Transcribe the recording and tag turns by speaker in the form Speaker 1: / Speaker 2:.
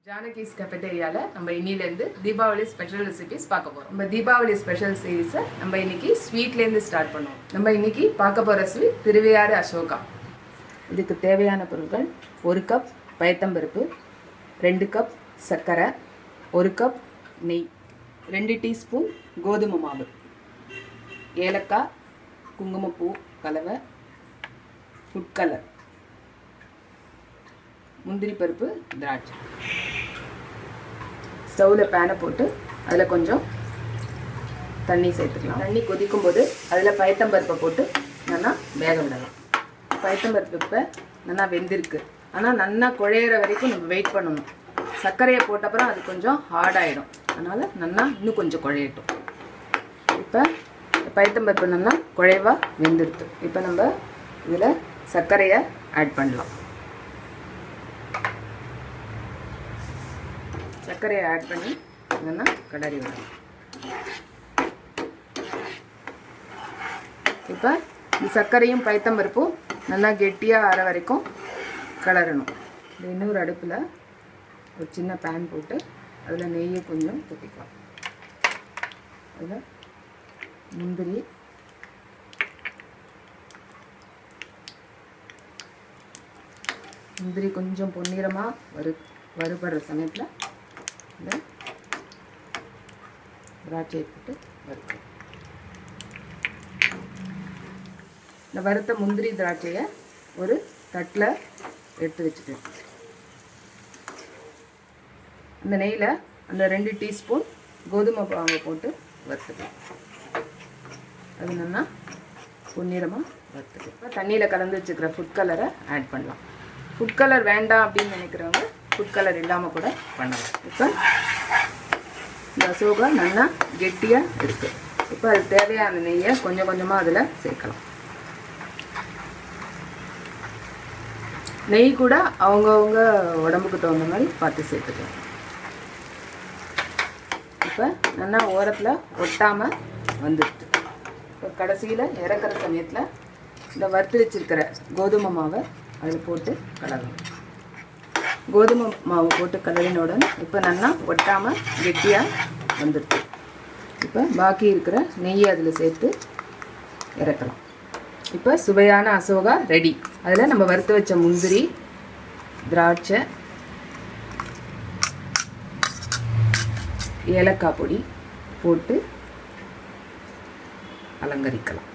Speaker 1: ஜானகிஸ் கஃபேட்டேரியால நம்ம இன்னிலேருந்து Deepavali special recipes பார்க்க போறோம். நம்ம தீபாவளி ஸ்பெஷல் சீரீஸை நம்ம இன்னைக்கு ஸ்வீட்லேருந்து ஸ்டார்ட் பண்ணுவோம். நம்ம இன்னைக்கு பார்க்க போகிற ஸ்வீட் திருவையாறு அசோகா. இதுக்கு தேவையான பொருட்கள் 1 கப் பயத்தம்பருப்பு, 2 கப் சர்க்கரை, 1 கப் நெய், 2 டீஸ்பூன் கோதுமை மாவு, ஏலக்காய், குங்குமப்பூ கலவை, ஃபுட் கலர், முந்திரி பருப்பு, திராட்சை. ஸ்டவ்வில் பேனை போட்டு அதில் கொஞ்சம் தண்ணி சேர்த்துக்கலாம். தண்ணி கொதிக்கும் போது அதில் பயத்தம்பருப்பை போட்டு நல்லா வேக விடலாம். பயத்தம்பருப்பு இப்போ நல்லா வெந்திருக்கு, ஆனால் நல்லா குழையிற வரைக்கும் நம்ம வெயிட் பண்ணணும். சர்க்கரையை போட்ட அப்புறம் அது கொஞ்சம் ஹார்டாகிடும், அதனால் நல்லா இன்னும் கொஞ்சம் குழையட்டும். இப்போ பயத்தம்பருப்பு நல்லா குழைவாக வெந்துடுது. இப்போ நம்ம இதில் சர்க்கரையை ஆட் பண்ணலாம். சர்க்கரையை ஆட் பண்ணி நல்லா கிளறி விடணும். இப்போ இந்த சர்க்கரையும் பயத்தம்பருப்பும் நல்லா கெட்டியாக ஆற வரைக்கும் கிளறணும். இன்னொரு அடுப்பில் ஒரு சின்ன பேன் போட்டு அதில் நெய்யை கொஞ்சம் ஊற்றிக்கலாம். அதில் முந்திரி கொஞ்சம் பொன்னிறமாக வறுபடுற சமயத்தில் இந்த திராட்சையை போட்டு வறுக்கணும். இந்த வறுத்த முந்திரி திராட்சையை ஒரு தட்டில் எடுத்து வச்சுக்கணும். அந்த நெய்யில் அந்த 2 டீஸ்பூன் கோதுமை மாவை போட்டு வறுத்துக்கலாம். அது நல்லா பொன்னிறமாக வறுத்துக்கலாம். இப்போ தண்ணியில் கலந்து வச்சுக்கிற ஃபுட் கலரை ஆட் பண்ணலாம். ஃபுட் கலர் வேண்டாம் அப்படின்னு நினைக்கிறவங்க ஃபுட் கலர் இல்லாமல் கூட பண்ணலாம். இப்போ இந்த அசோகா நல்லா கெட்டியாக இருக்குது. இப்போ அது தேவையான நெய்யை கொஞ்சம் கொஞ்சமாக அதில் சேர்க்கலாம். நெய் கூட அவங்கவுங்க உடம்புக்கு தகுந்த மாதிரி பார்த்து சேர்த்துக்கலாம். இப்போ நல்லா ஓரத்தில் ஒட்டாமல் வந்துடுது. இப்போ கடைசியில் இறக்குற சமயத்தில் இந்த வறுத்து வச்சுருக்கிற கோதுமை மாவை அதில் போட்டு கலரணும். கோதுமை மாவு போட்டு கலரினோட இப்போ நல்லா ஒட்டாமல் கெட்டியாக வந்துடுது. இப்போ பாக்கி இருக்கிற நெய்யை அதில் சேர்த்து இறக்கலாம். இப்போ சுவையான அசோகா ரெடி. அதில் நம்ம வறுத்து வச்ச முந்திரி, திராட்சை, ஏலக்காய் பொடி போட்டு அலங்கரிக்கலாம்.